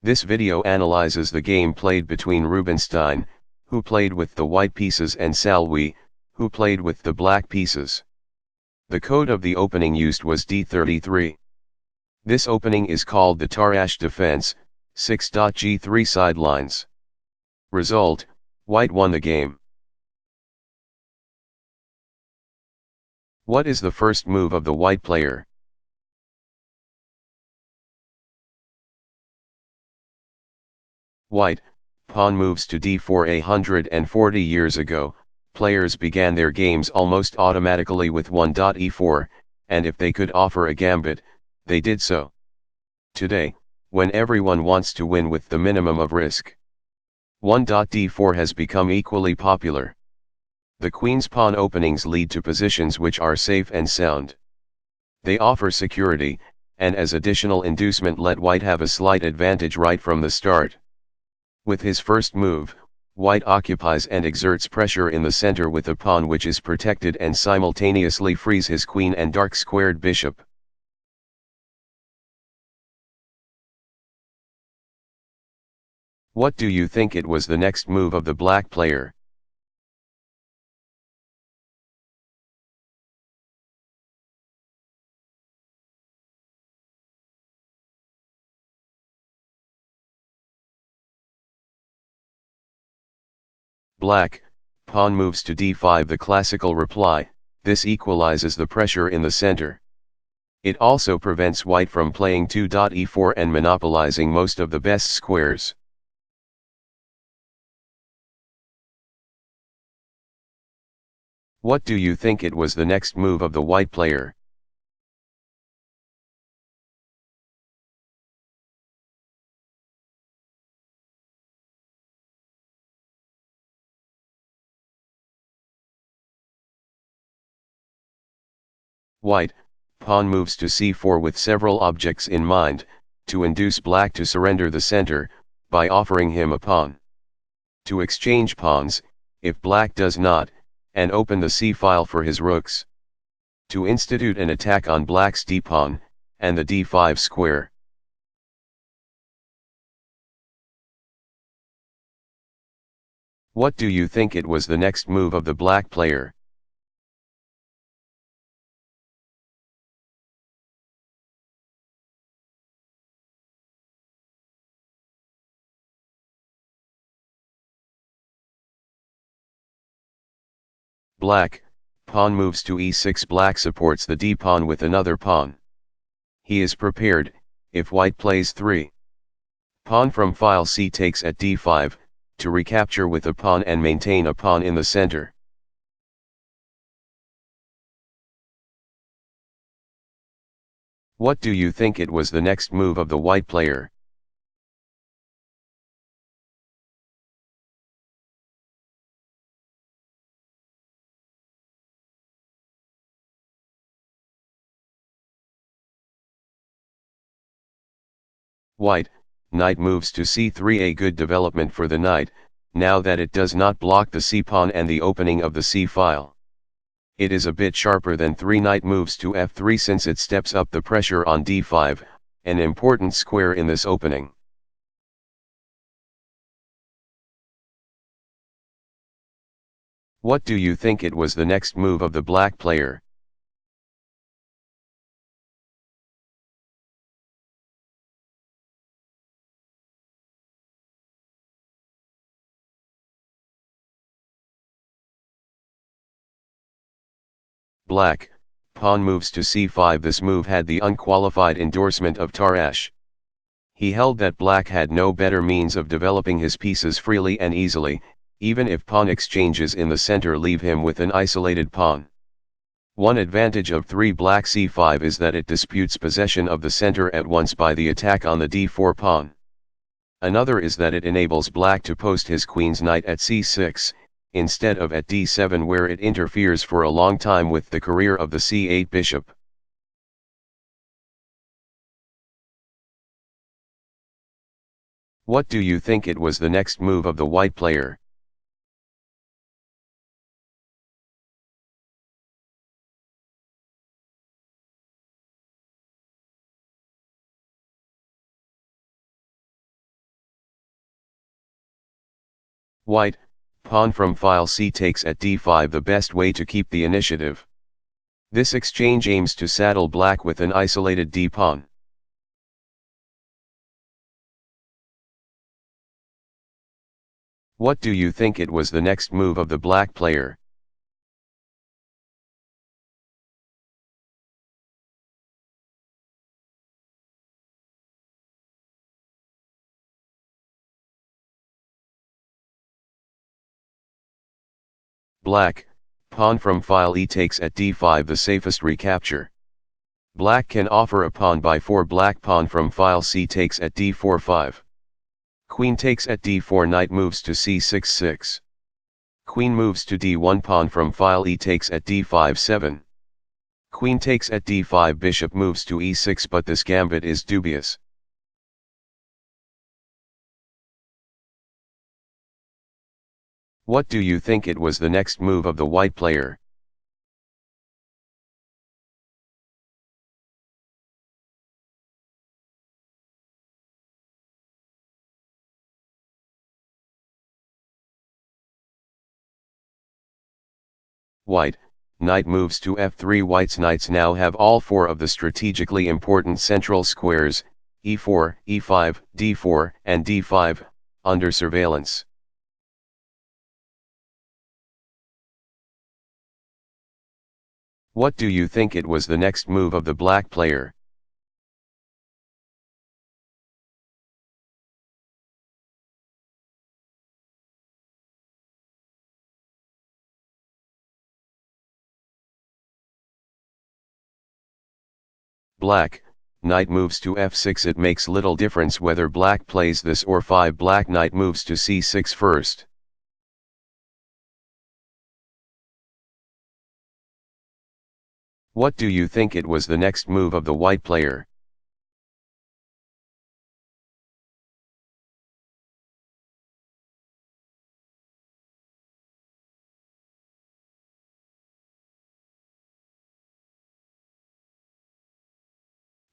This video analyzes the game played between Rubinstein, who played with the white pieces, and Salwi, who played with the black pieces. The code of the opening used was D33. This opening is called the Tarrasch defense, 6.G3 sidelines. Result: white won the game. What is the first move of the white player? White, pawn moves to d4. 140 years ago, players began their games almost automatically with 1.e4, and if they could offer a gambit, they did so. Today, when everyone wants to win with the minimum of risk, 1.d4 has become equally popular. The queen's pawn openings lead to positions which are safe and sound. They offer security, and as additional inducement let white have a slight advantage right from the start. With his first move, white occupies and exerts pressure in the center with a pawn which is protected and simultaneously frees his queen and dark-squared bishop. What do you think it was the next move of the black player? Black, pawn moves to d5. The classical reply: this equalizes the pressure in the center. It also prevents white from playing 2.e4 and monopolizing most of the best squares. What do you think it was the next move of the white player? White, pawn moves to c4 with several objects in mind, to induce black to surrender the center, by offering him a pawn. To exchange pawns, if black does not, and open the c-file for his rooks. To institute an attack on black's d-pawn, and the d5 square. What do you think it was the next move of the black player? Black, pawn moves to e6. Black supports the d-pawn with another pawn. He is prepared, if white plays 3. Pawn from file c takes at d5, to recapture with a pawn and maintain a pawn in the center. What do you think it was the next move of the white player? White, knight moves to c3. A good development for the knight, now that it does not block the c-pawn and the opening of the c-file. It is a bit sharper than 3. Knight moves to f3 since it steps up the pressure on d5, an important square in this opening. What do you think it was the next move of the black player? Black, pawn moves to c5. This move had the unqualified endorsement of Tarrasch. He held that black had no better means of developing his pieces freely and easily, even if pawn exchanges in the center leave him with an isolated pawn. One advantage of 3. Black c5 is that it disputes possession of the center at once by the attack on the d4 pawn. Another is that it enables black to post his queen's knight at c6, instead of at d7 where it interferes for a long time with the career of the c8 bishop. What do you think it was the next move of the white player? White, pawn from file c takes at d5, the best way to keep the initiative. This exchange aims to saddle black with an isolated d-pawn. What do you think it was the next move of the black player? Black, pawn from file e takes at d5, the safest recapture. Black can offer a pawn by 4. Black pawn from file c takes at d4 5. Queen takes at d4, knight moves to c6 6. Queen moves to d1, pawn from file e takes at d5 7. Queen takes at d5, bishop moves to e6, but this gambit is dubious. What do you think it was the next move of the white player? White, knight moves to f3. White's knights now have all 4 of the strategically important central squares, e4, e5, d4, and d5, under surveillance. What do you think it was the next move of the black player? Black, knight moves to f6. It makes little difference whether black plays this or 5. Black knight moves to c6 first. What do you think it was the next move of the white player?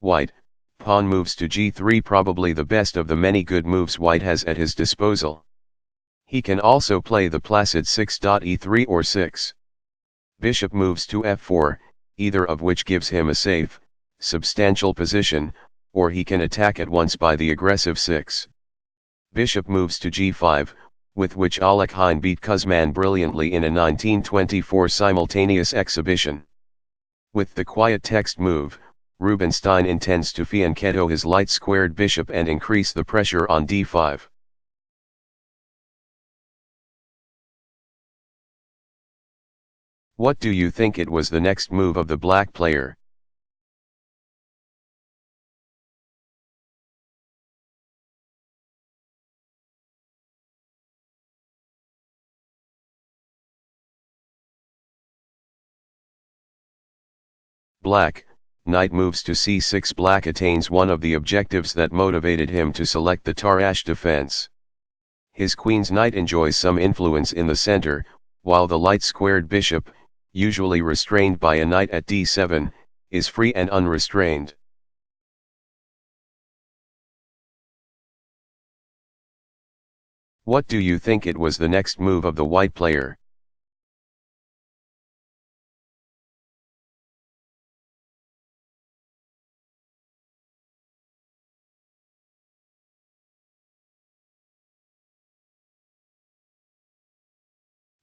White, pawn moves to g3, probably the best of the many good moves white has at his disposal. He can also play the placid 6.e3 or 6. Bishop moves to f4, either of which gives him a safe, substantial position, or he can attack at once by the aggressive 6. Bishop moves to g5, with which Alekhine beat Kuzman brilliantly in a 1924 simultaneous exhibition. With the quiet text move, Rubinstein intends to fianchetto his light-squared bishop and increase the pressure on d5. What do you think it was the next move of the black player? Black, knight moves to c6. Black attains one of the objectives that motivated him to select the Tarrasch defense. His queen's knight enjoys some influence in the center, while the light-squared bishop, usually restrained by a knight at d7, is free and unrestrained. What do you think it was the next move of the white player?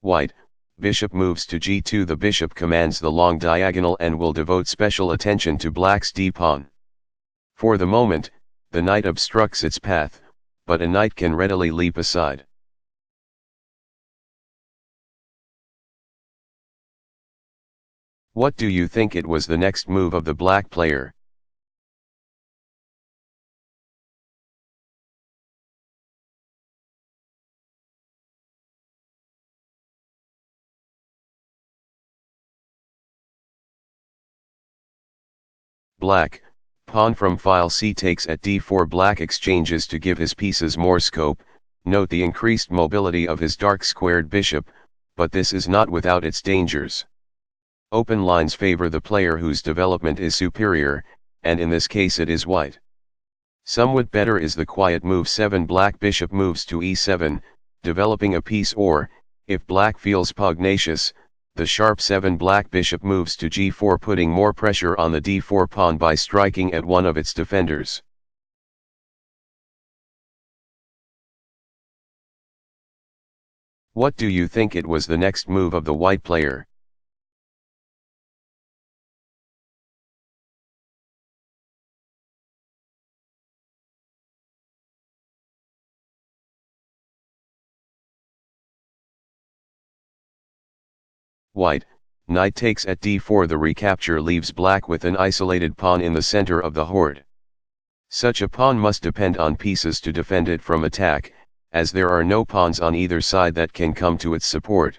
White, bishop moves to g2. The bishop commands the long diagonal and will devote special attention to black's d-pawn. For the moment, the knight obstructs its path, but a knight can readily leap aside. What do you think it was the next move of the black player? Black, pawn from file c takes at d4. Black exchanges to give his pieces more scope. Note the increased mobility of his dark-squared bishop, but this is not without its dangers. Open lines favor the player whose development is superior, and in this case it is white. Somewhat better is the quiet move 7. Black bishop moves to e7, developing a piece, or, if black feels pugnacious, the sharp 7 black bishop moves to g4, putting more pressure on the d4 pawn by striking at one of its defenders. What do you think it was the next move of the white player? White, knight takes at d4. The recapture leaves black with an isolated pawn in the center of the hoard. Such a pawn must depend on pieces to defend it from attack, as there are no pawns on either side that can come to its support.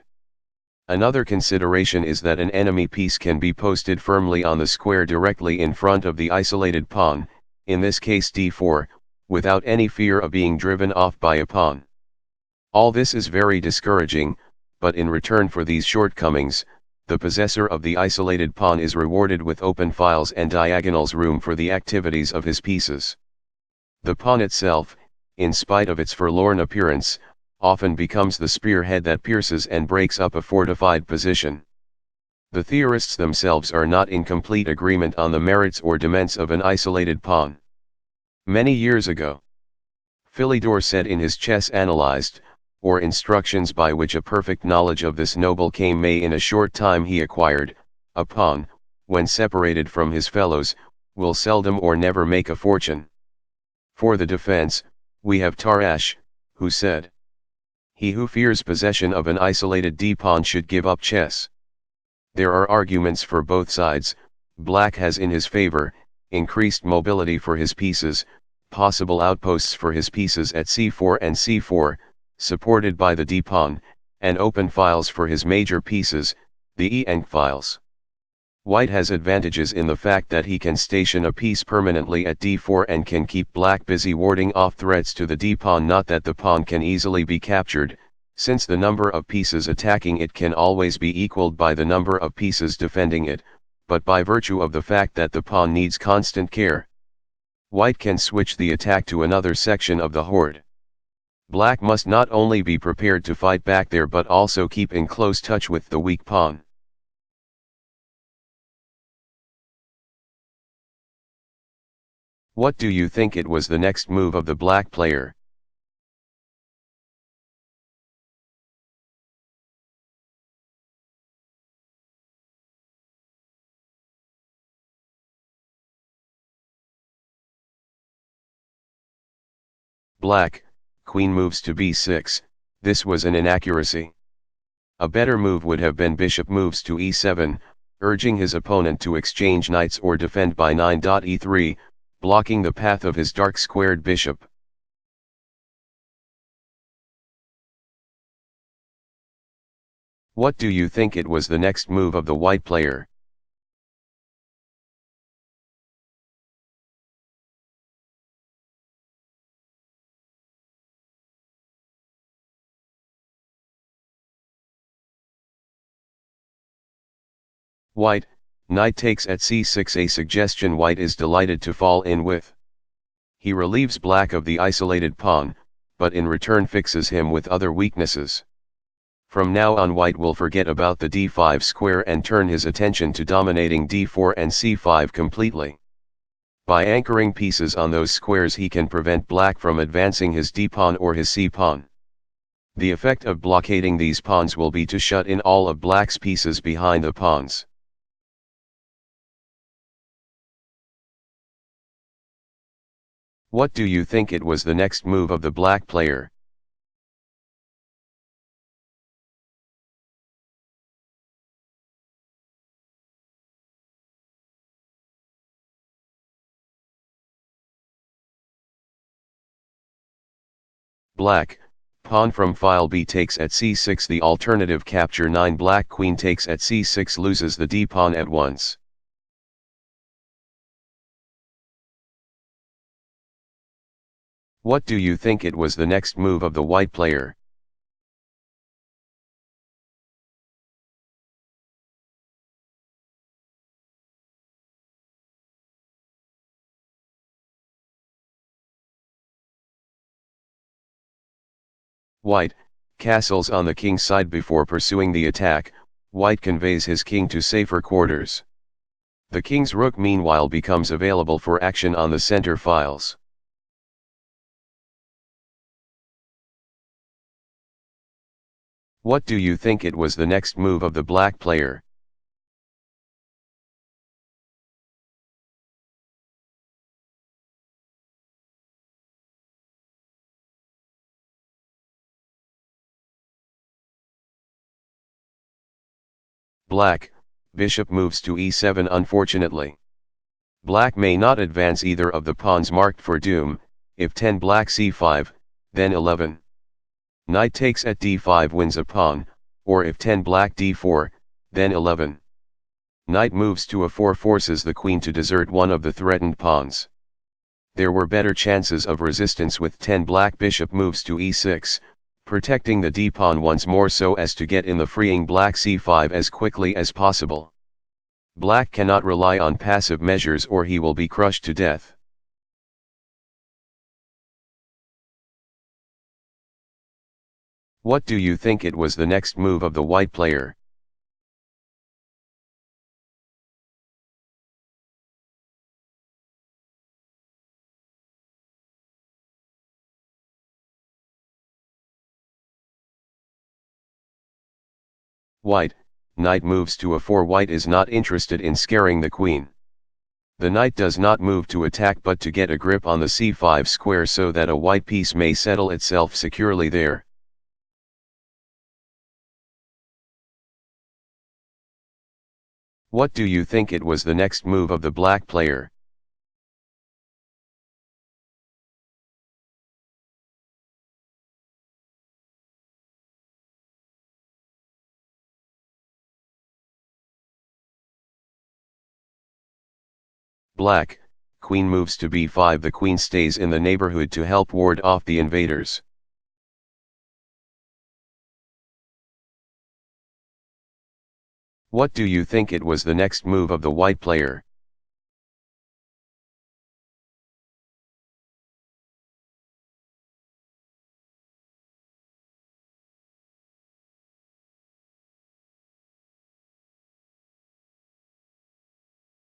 Another consideration is that an enemy piece can be posted firmly on the square directly in front of the isolated pawn, in this case d4, without any fear of being driven off by a pawn. All this is very discouraging, but in return for these shortcomings, the possessor of the isolated pawn is rewarded with open files and diagonals, room for the activities of his pieces. The pawn itself, in spite of its forlorn appearance, often becomes the spearhead that pierces and breaks up a fortified position. The theorists themselves are not in complete agreement on the merits or demerits of an isolated pawn. Many years ago, Philidor said in his Chess Analyzed, or instructions by which a perfect knowledge of this noble came, may in a short time he acquired, a pawn, when separated from his fellows, will seldom or never make a fortune. For the defense, we have Tarrasch, who said, "He who fears possession of an isolated d-pawn should give up chess." There are arguments for both sides. Black has in his favor, increased mobility for his pieces, possible outposts for his pieces at c4 and c4, supported by the d-pawn, and open files for his major pieces, the e-enc files. White has advantages in the fact that he can station a piece permanently at d4 and can keep black busy warding off threats to the d-pawn. Not that the pawn can easily be captured, since the number of pieces attacking it can always be equaled by the number of pieces defending it, but by virtue of the fact that the pawn needs constant care, White can switch the attack to another section of the hoard. Black must not only be prepared to fight back there but also keep in close touch with the weak pawn. What do you think it was the next move of the black player? Black, queen moves to b6, this was an inaccuracy. A better move would have been bishop moves to e7, urging his opponent to exchange knights or defend by 9.e3, blocking the path of his dark squared bishop. What do you think it was the next move of the white player? White, knight takes at c6, a suggestion White is delighted to fall in with. He relieves black of the isolated pawn, but in return fixes him with other weaknesses. From now on White will forget about the d5 square and turn his attention to dominating d4 and c5 completely. By anchoring pieces on those squares he can prevent black from advancing his d-pawn or his c-pawn. The effect of blockading these pawns will be to shut in all of black's pieces behind the pawns. What do you think it was the next move of the black player? Black, pawn from file b takes at c6, the alternative capture 9. Black queen takes at c6 loses the d-pawn at once. What do you think it was the next move of the white player? White, castles on the king's side before pursuing the attack, white conveys his king to safer quarters. The king's rook meanwhile becomes available for action on the center files. What do you think it was the next move of the black player? Black, bishop moves to e7. Unfortunately, black may not advance either of the pawns marked for doom. If 10 black c5, then 11. Knight takes at d5 wins a pawn, or if 10 black d4, then 11. Knight moves to a4 forces the queen to desert one of the threatened pawns. There were better chances of resistance with 10 black bishop moves to e6, protecting the d-pawn once more so as to get in the freeing black c5 as quickly as possible. Black cannot rely on passive measures or he will be crushed to death. What do you think it was the next move of the white player? White, knight moves to a4. White is not interested in scaring the queen. The knight does not move to attack but to get a grip on the c5 square so that a white piece may settle itself securely there. What do you think it was the next move of the black player? Black, queen moves to b5. The queen stays in the neighborhood to help ward off the invaders. What do you think it was the next move of the white player?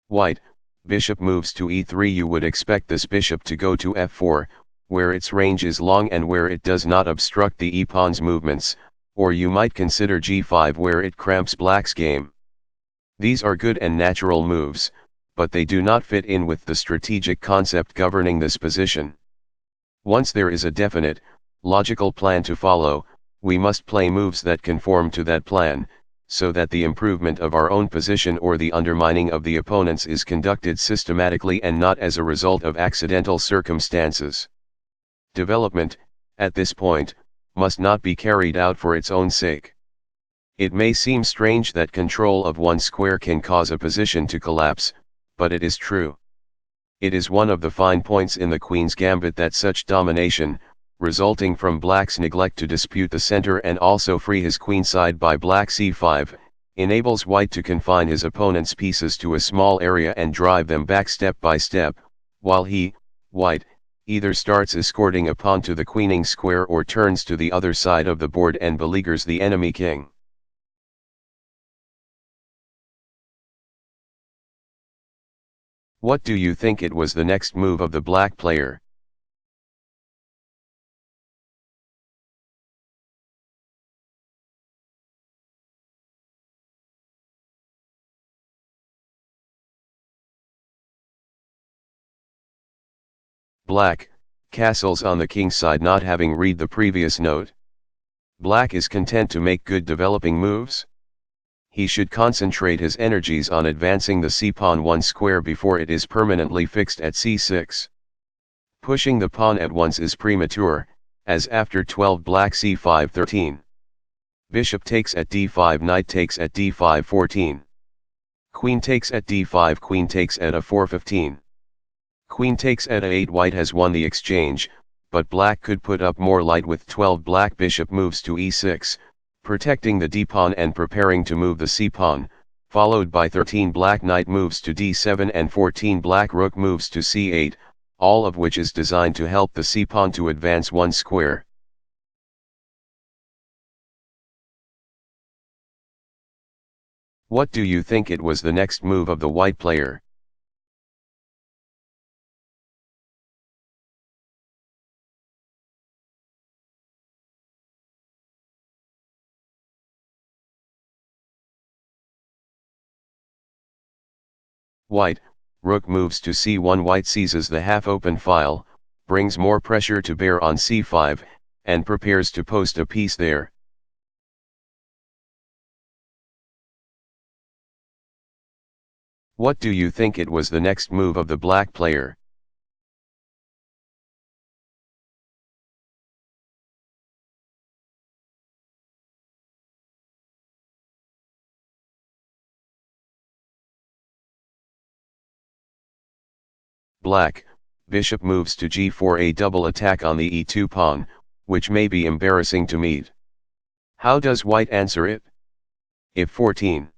White, bishop moves to e3. You would expect this bishop to go to f4, where its range is long and where it does not obstruct the e-pawn's movements, or you might consider g5 where it cramps black's game. These are good and natural moves, but they do not fit in with the strategic concept governing this position. Once there is a definite, logical plan to follow, we must play moves that conform to that plan, so that the improvement of our own position or the undermining of the opponents is conducted systematically and not as a result of accidental circumstances. Development, at this point, must not be carried out for its own sake. It may seem strange that control of one square can cause a position to collapse, but it is true. It is one of the fine points in the Queen's Gambit that such domination, resulting from black's neglect to dispute the center and also free his queenside by black c5, enables white to confine his opponent's pieces to a small area and drive them back step by step, while he, white, either starts escorting a pawn to the queening square or turns to the other side of the board and beleaguers the enemy king. What do you think it was the next move of the black player? Black, castles on the king's side. Not having read the previous note, black is content to make good developing moves. He should concentrate his energies on advancing the c-pawn one square before it is permanently fixed at c6. Pushing the pawn at once is premature, as after 12 black c5 13. Bishop takes at d5. Knight takes at d5 14. Queen takes at d5. Queen takes at a4 15. Queen takes at a8. White has won the exchange, but black could put up more light with 12 black bishop moves to e6, protecting the d-pawn and preparing to move the c-pawn, followed by 13 black knight moves to d7 and 14 black rook moves to c8, all of which is designed to help the c-pawn to advance one square. What do you think it was the next move of the white player? White, rook moves to c1. White seizes the half-open file, brings more pressure to bear on c5, and prepares to post a piece there. What do you think it was the next move of the black player? Black, bishop moves to g4. A double attack on the e2 pawn, which may be embarrassing to meet. How does white answer it? If 14.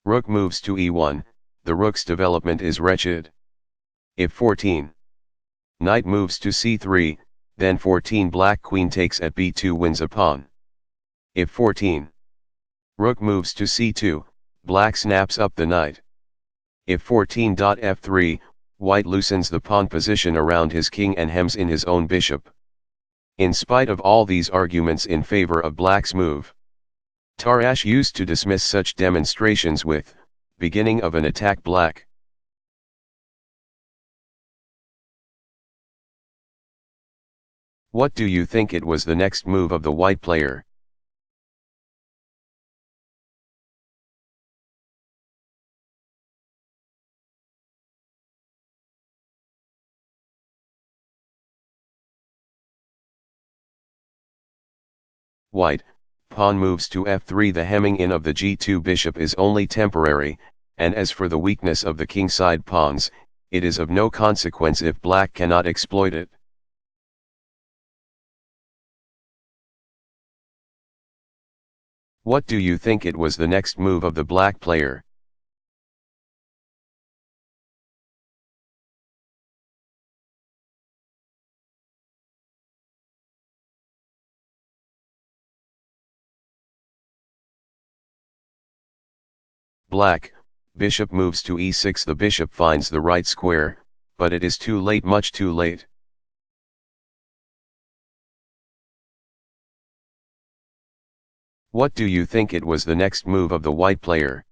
Rook moves to e1, the rook's development is wretched. If 14. Knight moves to c3, then 14. Black queen takes at b2 wins a pawn. If 14. Rook moves to c2, black snaps up the knight. If 14. F3, white loosens the pawn position around his king and hems in his own bishop. In spite of all these arguments in favor of black's move, Tarrasch used to dismiss such demonstrations with, beginning of an attack black. What do you think it was the next move of the white player? White, pawn moves to f3. The hemming in of the g2 bishop is only temporary, and as for the weakness of the kingside pawns, it is of no consequence if black cannot exploit it. What do you think it was the next move of the black player? Black, bishop moves to e6. The bishop finds the right square, but it is too late, much too late. What do you think it was the next move of the white player?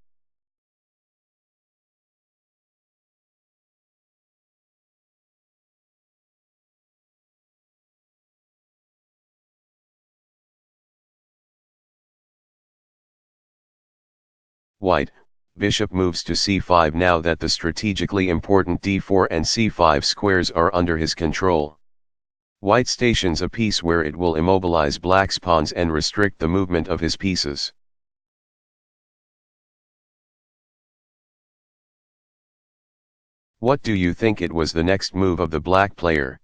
White, bishop moves to c5. Now that the strategically important d4 and c5 squares are under his control, white stations a piece where it will immobilize black's pawns and restrict the movement of his pieces. What do you think it was the next move of the black player?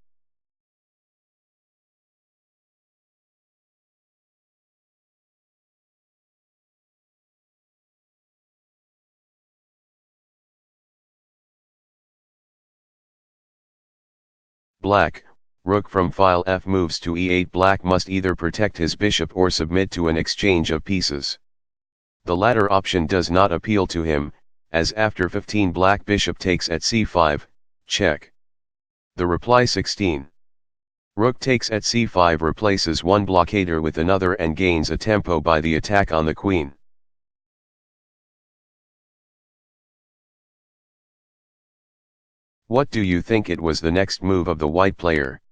Black, rook from file f moves to e8. Black must either protect his bishop or submit to an exchange of pieces. The latter option does not appeal to him, as after 15 black bishop takes at c5, check. The reply 16. Rook takes at c5 replaces one blockader with another and gains a tempo by the attack on the queen. What do you think it was the next move of the white player?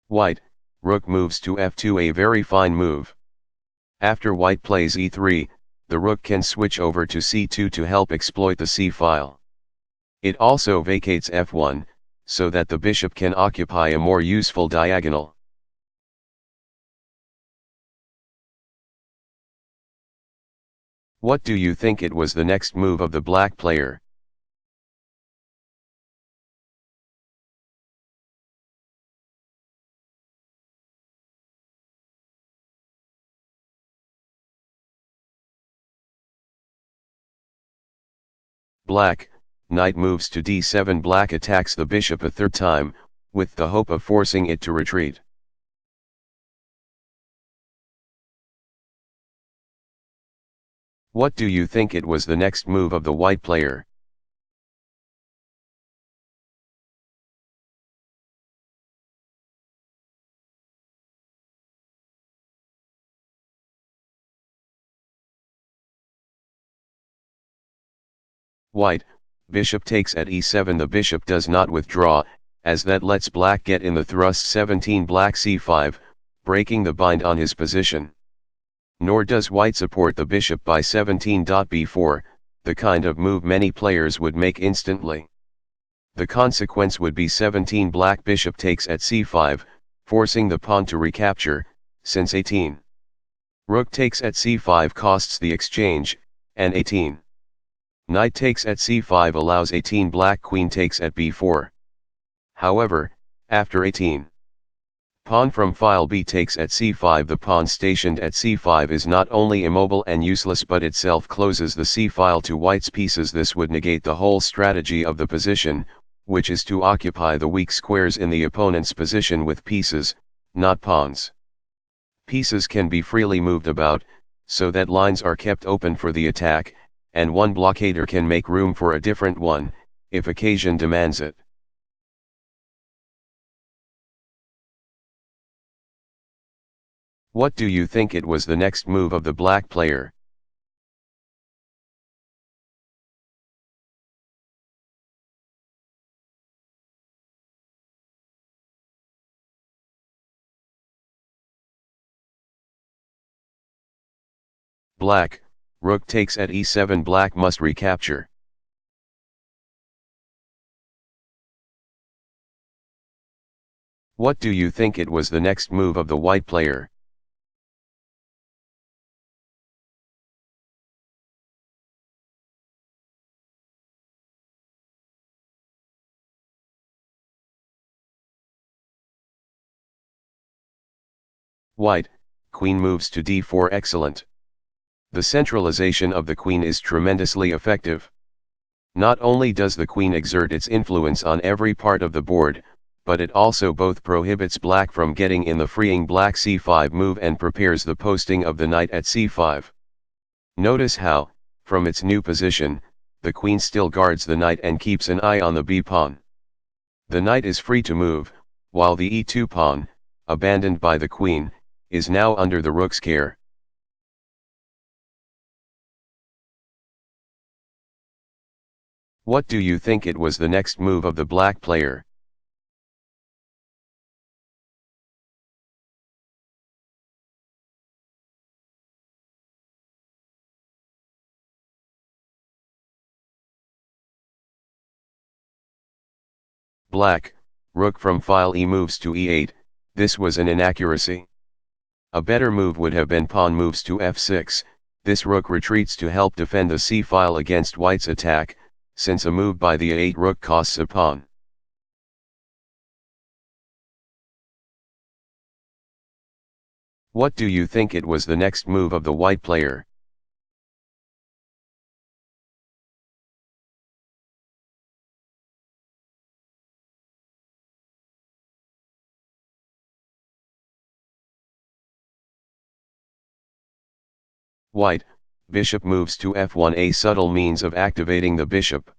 White, rook moves to f2. A very fine move. After white plays e3, the rook can switch over to c2 to help exploit the c-file. It also vacates f1, so that the bishop can occupy a more useful diagonal. What do you think it was the next move of the black player? Black, knight moves to d7. Black attacks the bishop a third time, with the hope of forcing it to retreat. What do you think it was the next move of the white player? White, bishop takes at e7. The bishop does not withdraw, as that lets black get in the thrust. 17. Black c5, breaking the bind on his position. Nor does white support the bishop by 17. b4, the kind of move many players would make instantly. The consequence would be 17. Black bishop takes at c5, forcing the pawn to recapture, since 18. Rook takes at c5 costs the exchange, and 18. Knight takes at c5 allows 18. Black queen takes at b4. However, after 18. Pawn from file b takes at c5. The pawn stationed at c5 is not only immobile and useless but itself closes the c-file to white's pieces. This would negate the whole strategy of the position, which is to occupy the weak squares in the opponent's position with pieces, not pawns. Pieces can be freely moved about, so that lines are kept open for the attack, and one blockader can make room for a different one, if occasion demands it. What do you think it was the next move of the black player? Black, rook takes at e7. Black must recapture. What do you think it was the next move of the white player? White, queen moves to d4. Excellent. The centralization of the queen is tremendously effective. Not only does the queen exert its influence on every part of the board, but it also both prohibits black from getting in the freeing black c5 move and prepares the posting of the knight at c5. Notice how, from its new position, the queen still guards the knight and keeps an eye on the b-pawn. The knight is free to move, while the e2 pawn, abandoned by the queen, is now under the rook's care. What do you think it was the next move of the black player? Black, rook from file e moves to e8, this was an inaccuracy. A better move would have been pawn moves to f6, this rook retreats to help defend the c-file against white's attack, since a move by the a8 rook costs a pawn. What do you think it was the next move of the white player? White, bishop moves to f1, a subtle means of activating the bishop.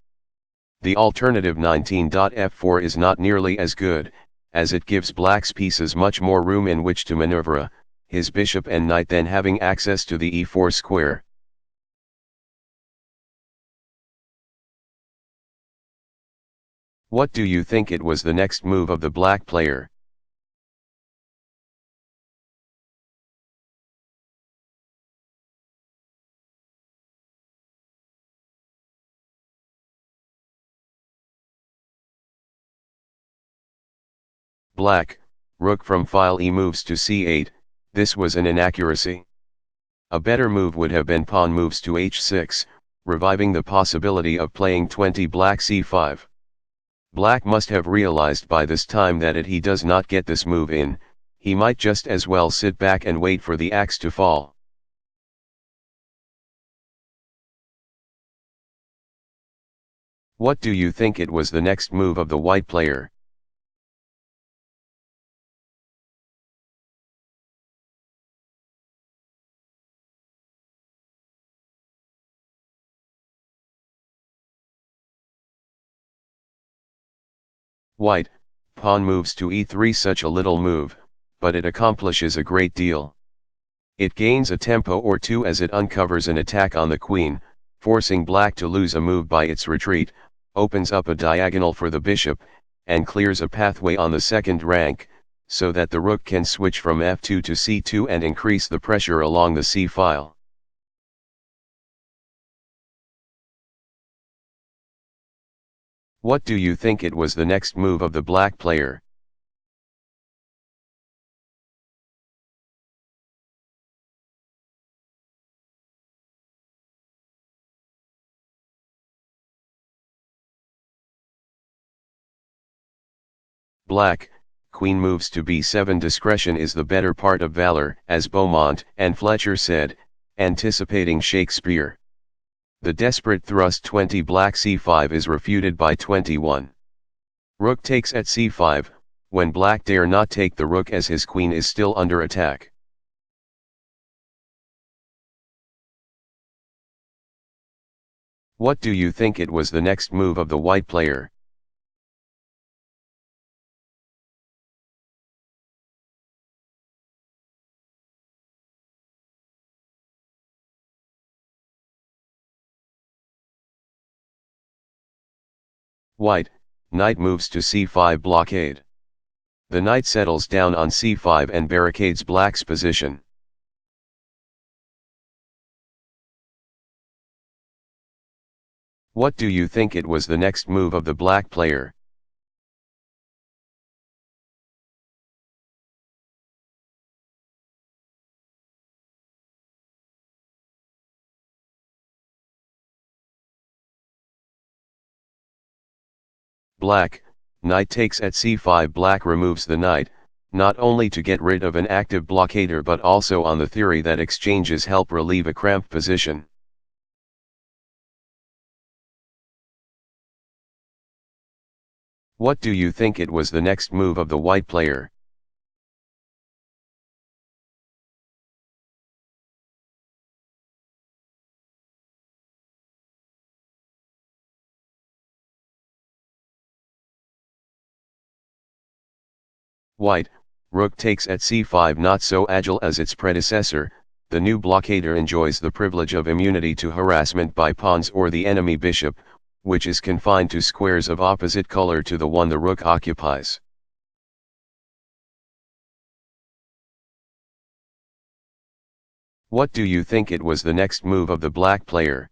The alternative 19.f4 is not nearly as good, as it gives black's pieces much more room in which to maneuver, his bishop and knight then having access to the e4 square. What do you think it was the next move of the black player? Black, rook from file e moves to c8, this was an inaccuracy. A better move would have been pawn moves to h6, reviving the possibility of playing 20 black c5. Black must have realized by this time that if he does not get this move in, he might just as well sit back and wait for the axe to fall. What do you think it was the next move of the white player? White, pawn moves to e3. Such a little move, but it accomplishes a great deal. It gains a tempo or two as it uncovers an attack on the queen, forcing black to lose a move by its retreat, opens up a diagonal for the bishop, and clears a pathway on the second rank, so that the rook can switch from f2 to c2 and increase the pressure along the c-file. What do you think it was the next move of the black player? Black, queen moves to b7. Discretion is the better part of valor, as Beaumont and Fletcher said, anticipating Shakespeare. The desperate thrust 20 black c5 is refuted by 21. Rook takes at c5, when black dare not take the rook as his queen is still under attack. What do you think it was the next move of the white player? White, knight moves to c5. Blockade. The knight settles down on c5 and barricades black's position. What do you think it was the next move of the black player? Black, knight takes at c5. Black removes the knight, not only to get rid of an active blockader but also on the theory that exchanges help relieve a cramped position. What do you think it was the next move of the white player? White, rook takes at c5. Not so agile as its predecessor, the new blockader enjoys the privilege of immunity to harassment by pawns or the enemy bishop, which is confined to squares of opposite color to the one the rook occupies. What do you think it was the next move of the black player?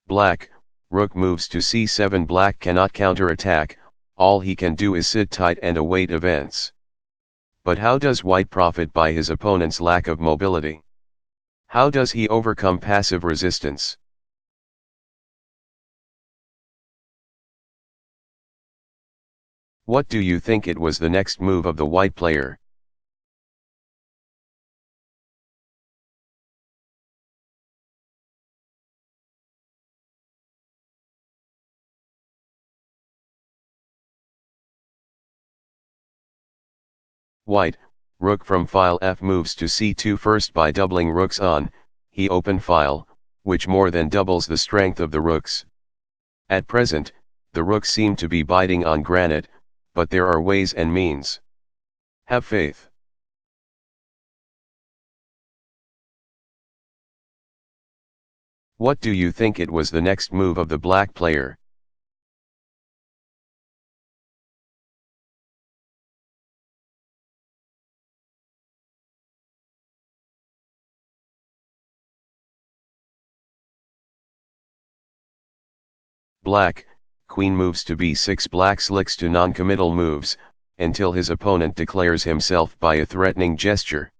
Black, rook moves to c7. Black cannot counter-attack, all he can do is sit tight and await events. But how does white profit by his opponent's lack of mobility? How does he overcome passive resistance? What do you think it was the next move of the white player? White, rook from file f moves to c2. First, by doubling rooks on, he open file, which more than doubles the strength of the rooks. At present, the rooks seem to be biting on granite, but there are ways and means. Have faith. What do you think it was the next move of the black player? Black, queen moves to b6. Black slicks to non-committal moves, until his opponent declares himself by a threatening gesture.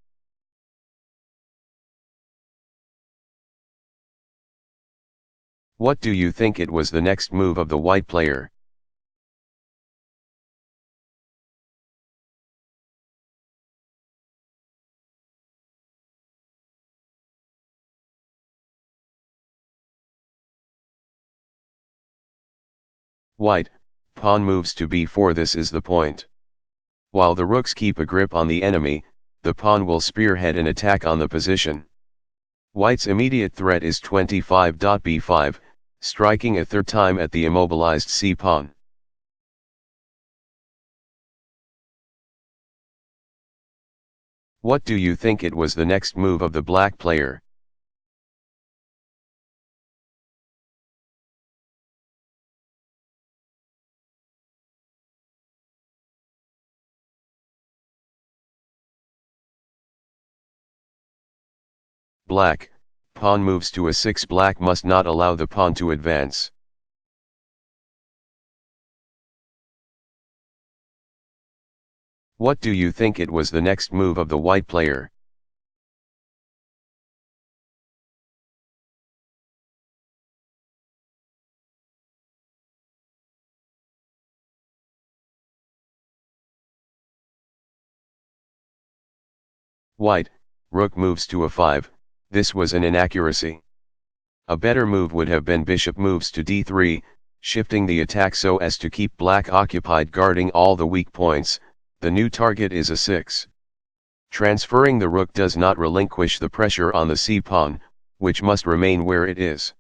What do you think it was the next move of the white player? White, pawn moves to b4. This is the point. While the rooks keep a grip on the enemy, the pawn will spearhead an attack on the position. White's immediate threat is 25.b5, striking a third time at the immobilized c-pawn. What do you think it was the next move of the black player? Black, pawn moves to a6. Black must not allow the pawn to advance. What do you think it was the next move of the white player? White, rook moves to a5. This was an inaccuracy. A better move would have been bishop moves to d3, shifting the attack so as to keep black occupied, guarding all the weak points. The new target is a6. Transferring the rook does not relinquish the pressure on the c-pawn, which must remain where it is.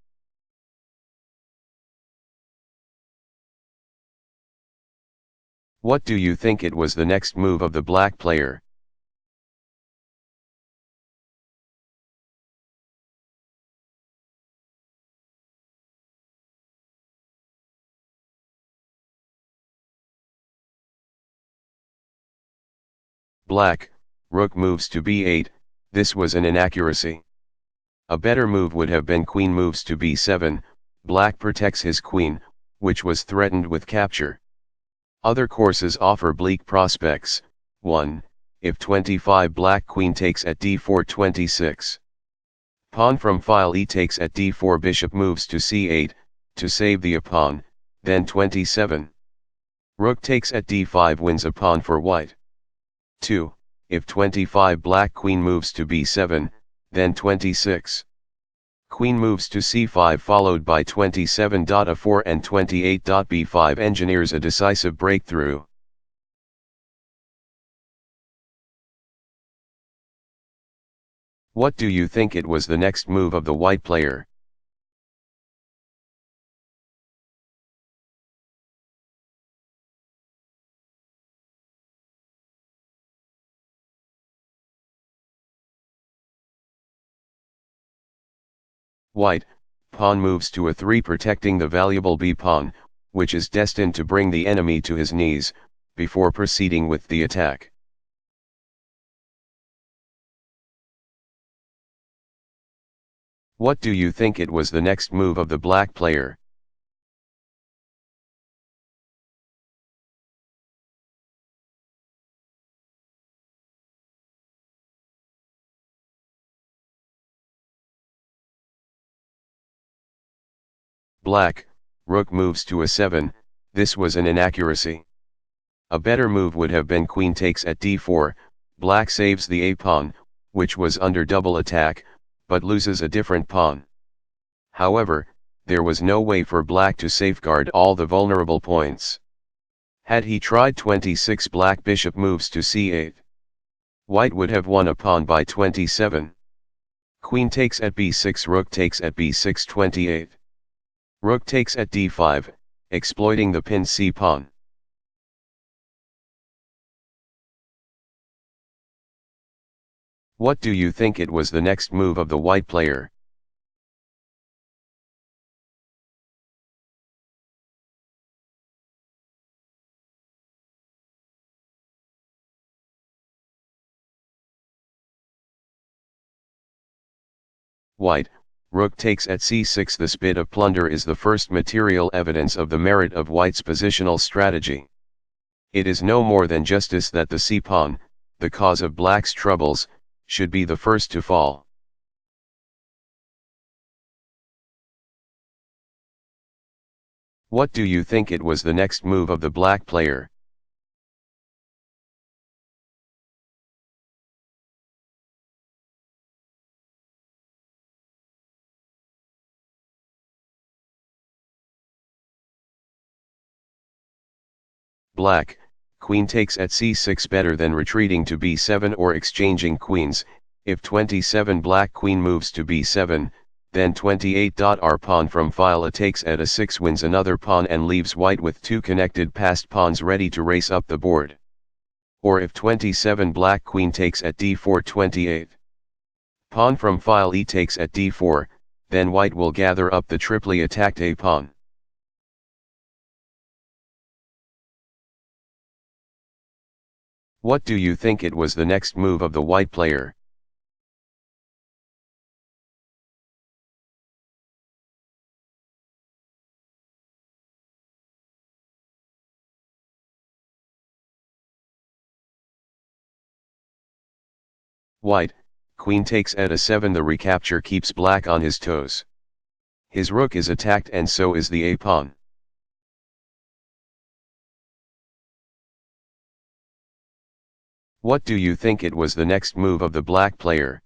What do you think it was the next move of the black player? Black, rook moves to b8. This was an inaccuracy. A better move would have been queen moves to b7. Black protects his queen, which was threatened with capture. Other courses offer bleak prospects. 1. If 25, black queen takes at d4. 26. Pawn from file e takes at d4. Bishop moves to c8, to save the pawn, then 27. Rook takes at d5 wins a pawn for white. 2. If 25, black queen moves to b7, then 26. Queen moves to c5 followed by 27.a4 and 28.b5 engineers a decisive breakthrough. What do you think it was the next move of the white player? White, pawn moves to a3, protecting the valuable b-pawn, which is destined to bring the enemy to his knees, before proceeding with the attack. What do you think it was the next move of the black player? Black, rook moves to a7. This was an inaccuracy. A better move would have been queen takes at d4. Black saves the a-pawn, which was under double attack, but loses a different pawn. However, there was no way for black to safeguard all the vulnerable points. Had he tried 26, black bishop moves to c8. White would have won a pawn by 27. Queen takes at b6, rook takes at b6. 28. Rook takes at d5, exploiting the pinned c-pawn. What do you think it was the next move of the white player? White, rook takes at c6. The spit of plunder is the first material evidence of the merit of white's positional strategy. It is no more than justice that the c-pawn, the cause of black's troubles, should be the first to fall. What do you think it was the next move of the black player? Black, queen takes at c6 better than retreating to b7 or exchanging queens. If 27 black queen moves to b7, then 28. Our pawn from file a takes at a6 wins another pawn and leaves white with two connected passed pawns ready to race up the board. Or if 27 black queen takes at d4 28. Pawn from file e takes at d4, then white will gather up the triply attacked a pawn. What do you think it was the next move of the white player? White, queen takes at a7. The recapture keeps black on his toes. His rook is attacked and so is the a-pawn. What do you think it was the next move of the black player?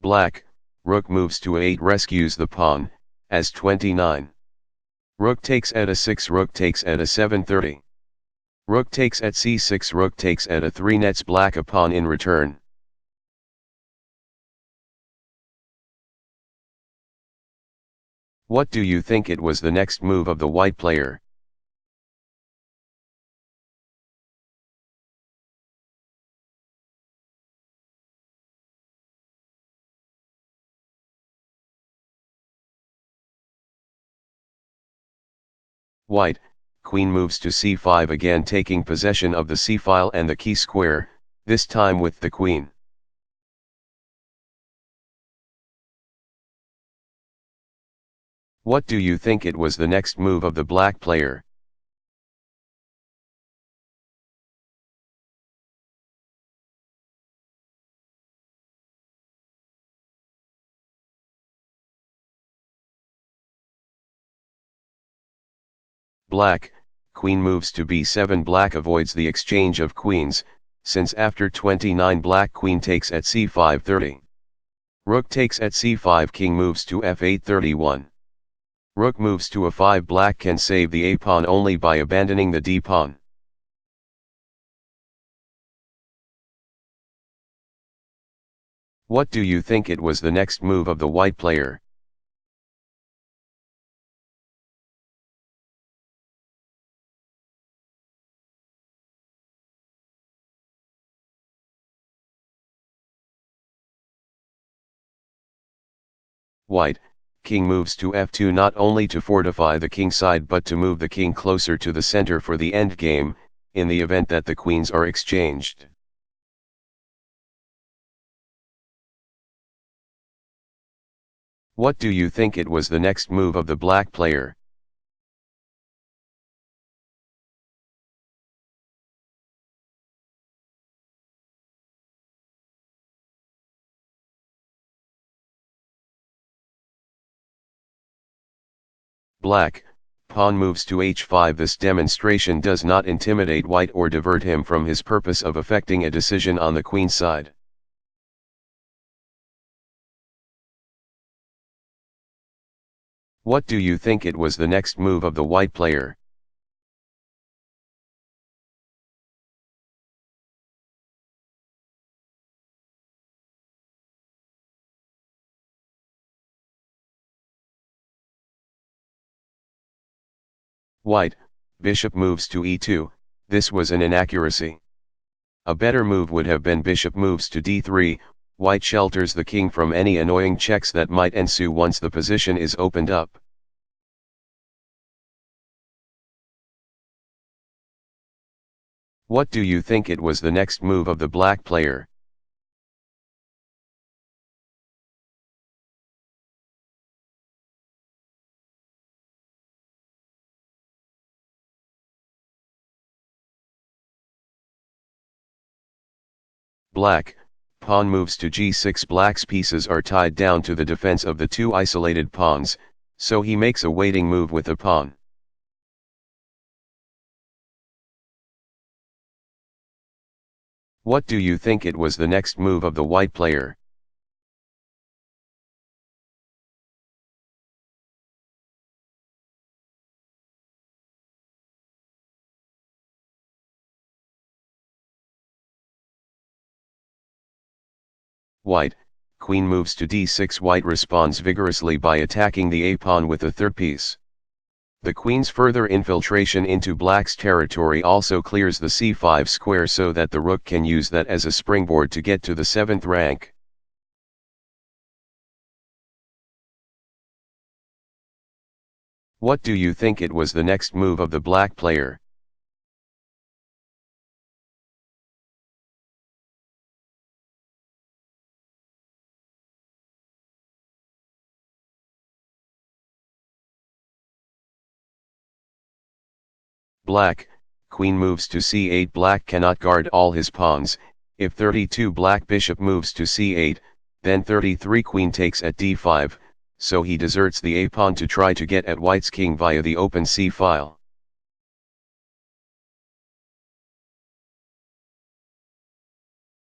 Black, rook moves to a8 rescues the pawn, as 29. Rook takes at a6. Rook takes at a7 30. Rook takes at c6. Rook takes at a3 nets black a pawn in return. What do you think it was the next move of the white player? White, queen moves to c5 again, taking possession of the c-file and the key square, this time with the queen. What do you think it was the next move of the black player? Black, queen moves to b7. Black avoids the exchange of queens, since after 29 black queen takes at c5 30. Rook takes at c5. King moves to f8 31. Rook moves to a5. Black can save the a-pawn only by abandoning the d-pawn. What do you think it was the next move of the white player? White, king moves to f2 not only to fortify the king side but to move the king closer to the center for the endgame, in the event that the queens are exchanged. What do you think it was the next move of the black player? Black, pawn moves to h5. This demonstration does not intimidate white or divert him from his purpose of effecting a decision on the queen side. What do you think it was the next move of the white player? White, bishop moves to e2, this was an inaccuracy. A better move would have been bishop moves to d3, white shelters the king from any annoying checks that might ensue once the position is opened up. What do you think it was the next move of the black player? Black, pawn moves to g6. Black's pieces are tied down to the defense of the two isolated pawns, so he makes a waiting move with a pawn. What do you think it was the next move of the white player? White, queen moves to d6. White responds vigorously by attacking the a-pawn with the third piece. The queen's further infiltration into black's territory also clears the c5 square so that the rook can use that as a springboard to get to the 7th rank. What do you think it was the next move of the black player? Black, queen moves to c8. Black cannot guard all his pawns. If 32 black bishop moves to c8, then 33 queen takes at d5, so he deserts the a-pawn to try to get at white's king via the open c-file.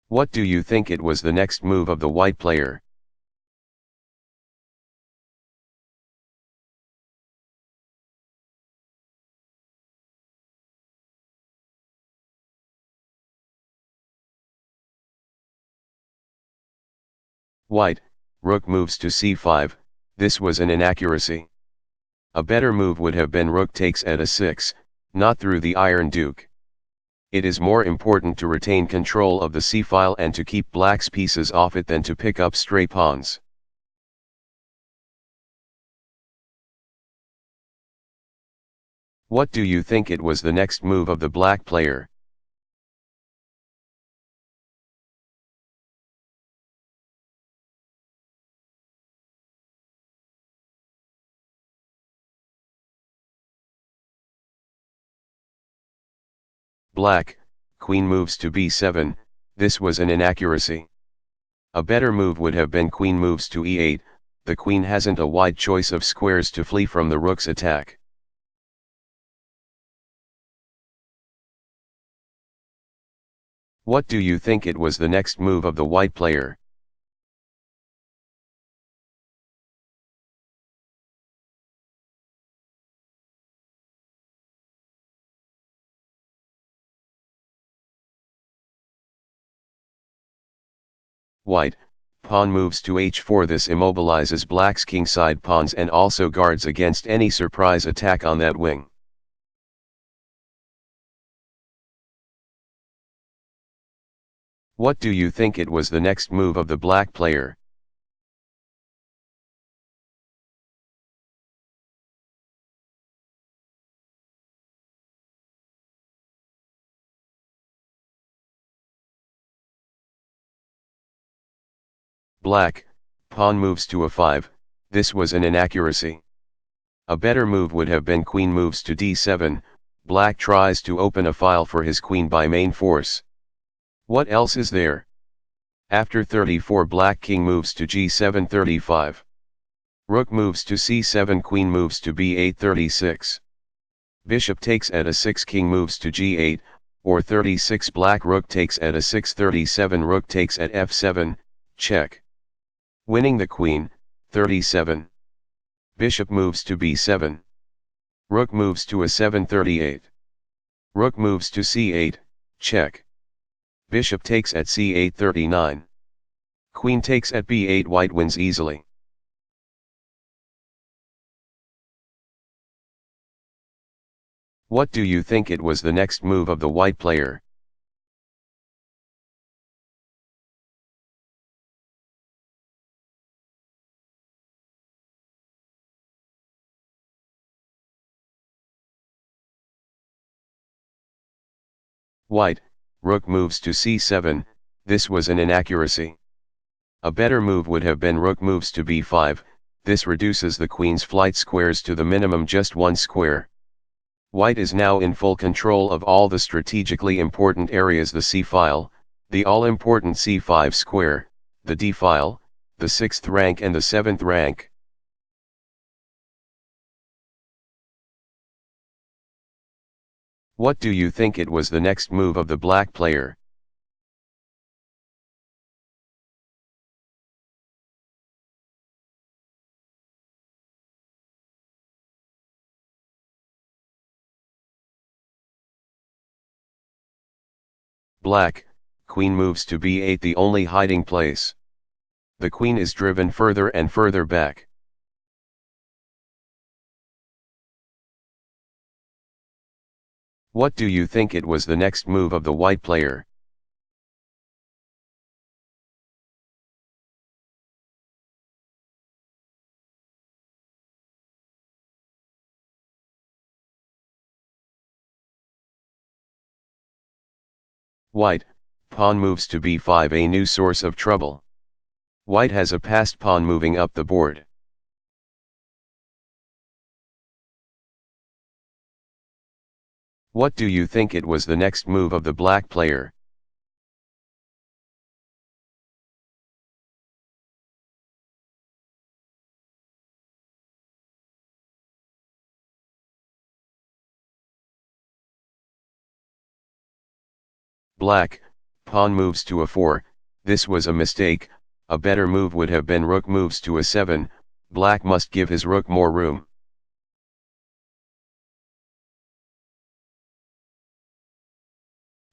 What do you think it was the next move of the white player? White, rook moves to c5, this was an inaccuracy. A better move would have been rook takes at a6, not through the Iron Duke. It is more important to retain control of the c-file and to keep black's pieces off it than to pick up stray pawns. What do you think it was the next move of the black player? Black, queen moves to b7, this was an inaccuracy. A better move would have been queen moves to e8, the queen hasn't a wide choice of squares to flee from the rook's attack. What do you think it was the next move of the white player? White, pawn moves to h4. This immobilizes black's kingside pawns and also guards against any surprise attack on that wing. What do you think it was the next move of the black player? Black, pawn moves to a5, this was an inaccuracy. A better move would have been queen moves to d7, black tries to open a file for his queen by main force. What else is there? After 34 black king moves to g7 35. Rook moves to c7 queen moves to b8 36. Bishop takes at a6 king moves to g8, or 36 black rook takes at a6 37 rook takes at f7, check. Winning the queen, 37. Bishop moves to b7. Rook moves to a7 38. Rook moves to c8, check. Bishop takes at c8 39. Queen takes at b8. White wins easily. What do you think it was the next move of the white player? White, rook moves to c7, this was an inaccuracy. A better move would have been rook moves to b5, this reduces the queen's flight squares to the minimum just one square. White is now in full control of all the strategically important areas: the c-file, the all-important c5 square, the d-file, the 6th rank and the 7th rank. What do you think it was the next move of the black player? Black, queen moves to b8, the only hiding place. The queen is driven further and further back. What do you think it was the next move of the white player? White, pawn moves to b5, a new source of trouble. White has a passed pawn moving up the board. What do you think it was the next move of the black player? Black, pawn moves to a4, this was a mistake, a better move would have been rook moves to a7, black must give his rook more room.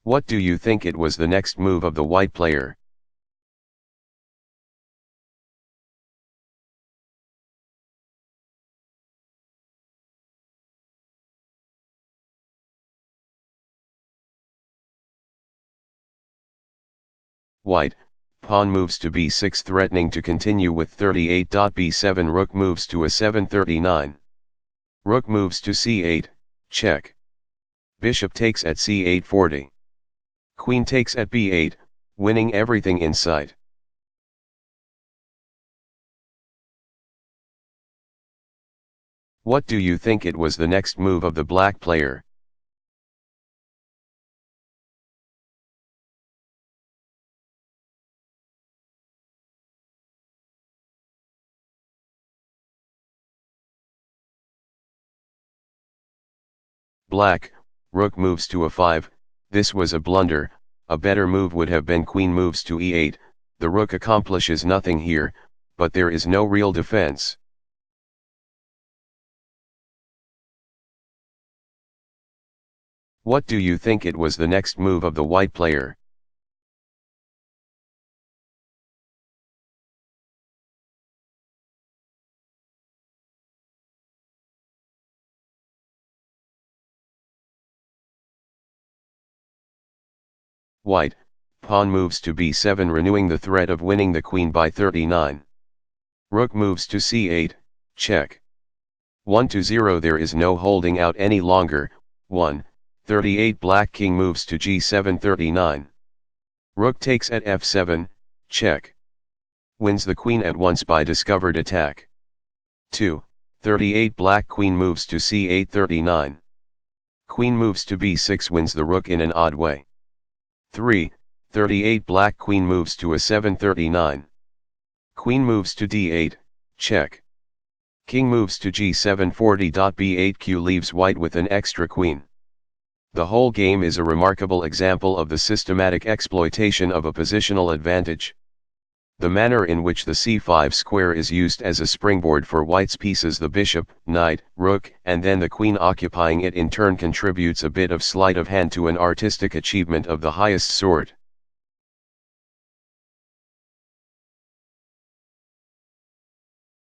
What do you think it was the next move of the white player? White, pawn moves to b6, threatening to continue with 38. b7, rook moves to a7, 39. Rook moves to c8, check. Bishop takes at c8, 40. Queen takes at b8, winning everything in sight. What do you think it was the next move of the black player? Black, rook moves to a5, this was a blunder, a better move would have been queen moves to e8, the rook accomplishes nothing here, but there is no real defense. What do you think it was the next move of the white player? White, pawn moves to b7, renewing the threat of winning the queen by 39. Rook moves to c8, check. 1-0, there is no holding out any longer. 1-38, black king moves to g7, 39. Rook takes at f7, check. Wins the queen at once by discovered attack. 2-38, black queen moves to c8, 39. Queen moves to b6, wins the rook in an odd way. 3-38, black queen moves to a7, 39. Queen moves to d8, check. King moves to g7, 40. b8q leaves white with an extra queen. The whole game is a remarkable example of the systematic exploitation of a positional advantage. The manner in which the c5 square is used as a springboard for white's pieces, the bishop, knight, rook, and then the queen occupying it in turn, contributes a bit of sleight of hand to an artistic achievement of the highest sort.